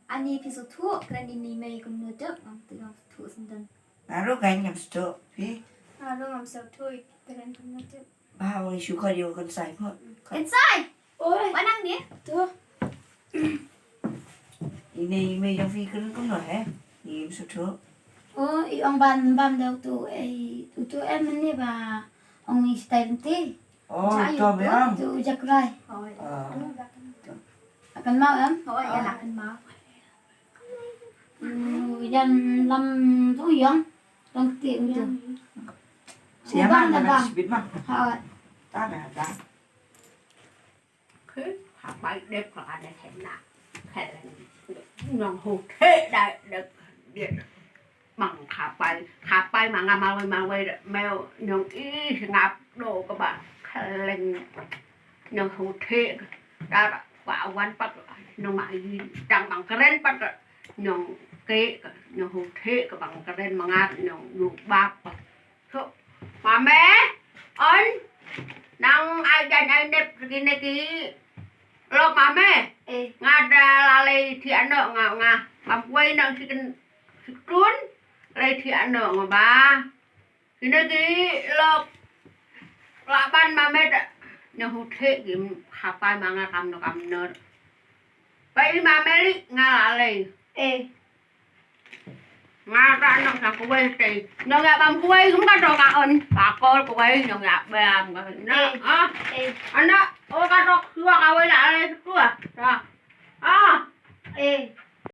Ani piso tu kran ini mai kun nu dak ngam tu ngam tu sendan. Naruh kain ngam sto pi. Alo ngam sao tu kran kun nu dak. Bao ngày chú khơi điều con sai phật. Inside. Ôi. Bạn ăn đi. Tu. Ini mày trong phi cứ cũng nói hết. Im sụt sụt. Ôi ông ban đầu tu em ni ba ông ấy style ti. To bé không? Tu jak rai. Rồi. Akan mau em. Rồi ya là kan mau. Dan lam tu yang. Long ti tu. Siapa Bang, yang bang. sebut mah? Ha. Ta là ta. Thế học bài đẹp là để thế nào thế là nhon hồ thế đại được điện bằng học bài mà ngắm mèo nhon ý ngáp đồ các bạn lên nhon hồ thế ra quả quan bắt nhon mãi chẳng bằng cái lên bắt nhon kế nhon hồ thế các bạn cái lên mà ngát nhon đủ bạc mà mẹ anh nang ai dành ai đẹp cái này cái lo mame ngada lalai thi ano nga mampuai nang sikin sikun lai thi ano nga ba kinagi lo laban mame da nya huthe gim hapai manga kam no kam ner pai mame li nga lalai nga ra no sang kuai ti no nga bam kuai cũng ka do ka on ka ko kuai no nga ba na ana o ka do khua ka wai la le khua ra